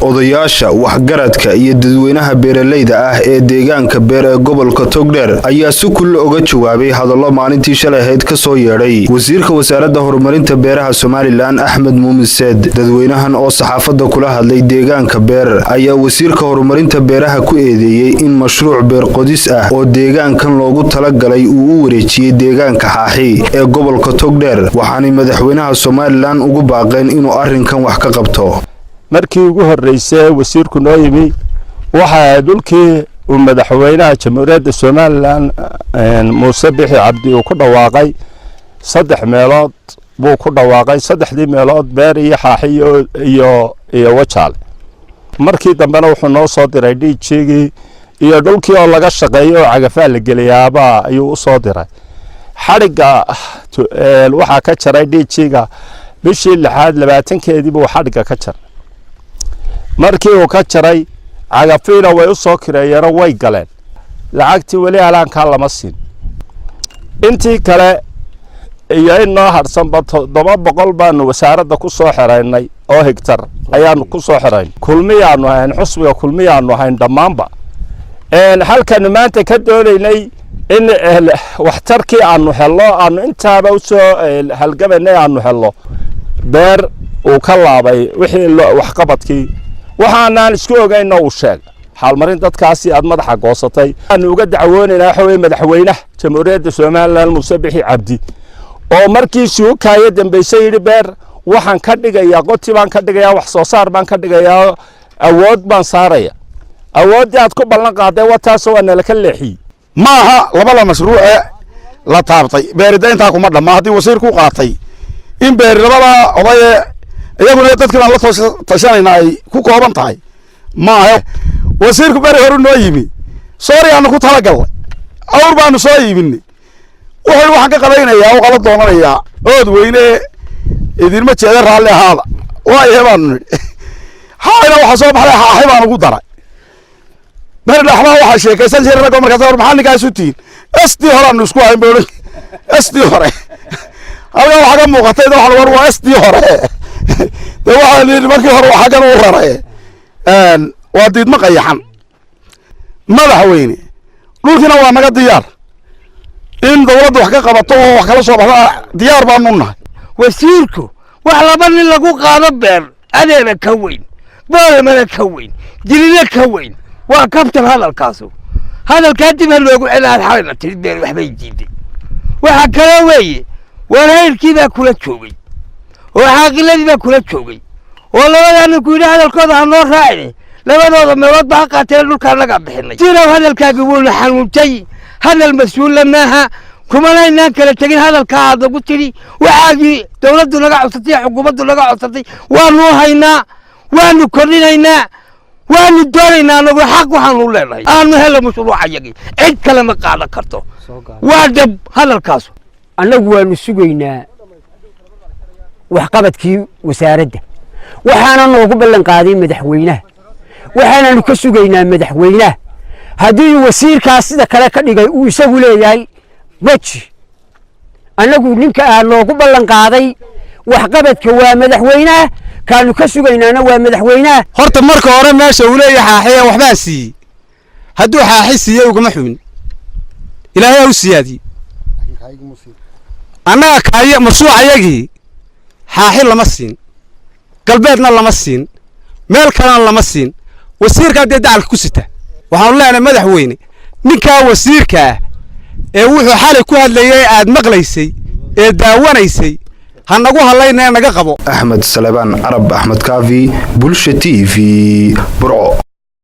odayaasha waxgaradka iyo dadweynaha beeralayda ah ee deegaanka beer ee gobolka Togdheer ayaa si kulul uga jawaabay hadallo maalintii shalay ahayd ka soo yeedhay wasiirka wasaaradda horumarinta beeraha Soomaaliland Axmed Muumin Said. dadweynahan oo saxaafadda kula hadlay deegaanka beer ayaa wasiirka horumarinta beeraha ku eedeeyay in mashruuc beer qodis ah oo deegaankan loogu talagalay uu u wareejiyay deegaanka Xaaxi ee gobolka Togdheer, waxaana madaxweynaha Soomaaliland ugu baaqeen inuu arrinkan wax ka qabto. markii ugu horeysay wasiirku noo yimi waxa dhulkii uu madaxweynaha jamhuuriyadda Soomaaliland Muuse Bixi Cabdi uu ku dhawaaqay 3 meelood buu ku dhawaaqay 3 meelood beer iyo Xaaxi iyo Wajaale. markii dambena wuxuu noo soo diray DG iyo dhulkii oo laga shaqeeyo cagafaa la geliyaaba ayuu u soo diray. xariga waxa ka jaray DG-ga bishii 20 buu xariga ka jaray. markii uu ka jaray cagafiina way u soo kireeyeen way galeen lacagtii wali alaanka lama siin. intii kale iyo inoo harsan 700 baan wasaaradda ku soo xiraynay oo hektar ayaan ku soo xirayn. kulmiyaanu ahayn xusbiga kulmiyaanu ahayn dhamaanba halkan maanta ka doonaynay in waxtarkii aanu helno aanu intaaba u soo halgabanay aanu helno beer uu ka laabay wixii wax qabadkii waxaanaan isku ogeyn oo sheeg xaalmarin dadkaasi aad madaxa goosatay aanu uga dacwoonaynaa xawey madaxweynaha jamhuuriyadda Soomaaliland Muuse Bixi Cabdi oo markii suu kaaya dambeysay yiri beer waxaan ka dhigayaa qoti baan ka dhigayaa wax soo saar baan ka dhigayaa awood baan saaraya awood aad ku ballan qaaday wataas oo aan la ka leexiyay maaha laba mashruuc la taabtay beeridaynta kuma dhamaa hadii wasiirku qaatay in beer labada oday iyaguna dadka la tashanayna ay ku kooban tahay maaha wasiirku beer hore noo yimi Soomaaliya ku talagalay awr baan soo yiibinay wuxuu wax ka qabaynayaa oo qala doonanayaa ood weyne idin ma jeeda raali ahaada waa yeebaan haayna waxa soo baxay Xaaxi baan ugu daray beer dhaxma waxa sheekaysan jiray rag markaas hor maxaa ninkaas u tiin SD hore aan isku hayn boolay SD hore halka waxa ka muuqatay waxa war waa SD hore waxa markii hore waxa kan u raray waa diid ma qayaxan madaxweyne dhulkina waa naga diyaar in dawladdu wax ka qabato oo wax kala soo baxda diyaar baan u nahay. wasiirku wax laba nin lagu qaado beer adeena ka weyn boolmana ka weyn dilina ka weyn waa kabtan hadalkaasu hadalka dib loogu cilaad xalina beer waxbay diiday waxa kale weeye walaylkii baa kula joogay oo xaqiladii baa kula joogay oo labadaan ku yiraahdo hadalkooda aan noo raacin labadooda meelood baa qaateen dhulka laga bixinay jiro hadalkaagu wuu la xanuuntay hadal mas'uul maaha kuma laynaan kala tagin hadalka aad ugu tiri waxaagii dawladdu naga codsatay xukuumaddu naga codsatay waanu haynaa waanu kordhinaynaa waanu doonaynaa anagu xaq waxaan u leenahay aanu helo mashruuca yagi cid kale ma qaadan karto waa dab hadalkaas anagu waanu sugaynaa wax qabadkii wasaaradda waxaana noogu ballan qaaday madaxweynaha waxaanu ka sugaynaa madaxweynaha haddii wasiirkaas sida kale ka dhigay uu isagu leeyahay waji anagu ninka aan noogu ballan qaaday wax qabadka waa madaxweynaha kaanu ka sugaynaana waa madaxweynaha. horta marka hore meesha uu leeyahay Xaaxi waxbaan siiyay hadduu Xaaxi siiyay uguma xubin ilaahay u siyaadiyay annaga kaaya mashruucayagii Xaaxi lama siin galbeedna lama siin meel kalena lama siin wasiirka dacalka ku sita waxaan leenahay madaxweyne ninka wasiirka ee wuxuu xalay ku hadlayay aad maqlaysay ee daawanaysay hanagu halaynaa naga qabo. Axmed Salebaan Arab Axmed Kaafi Bulsha TV Burco.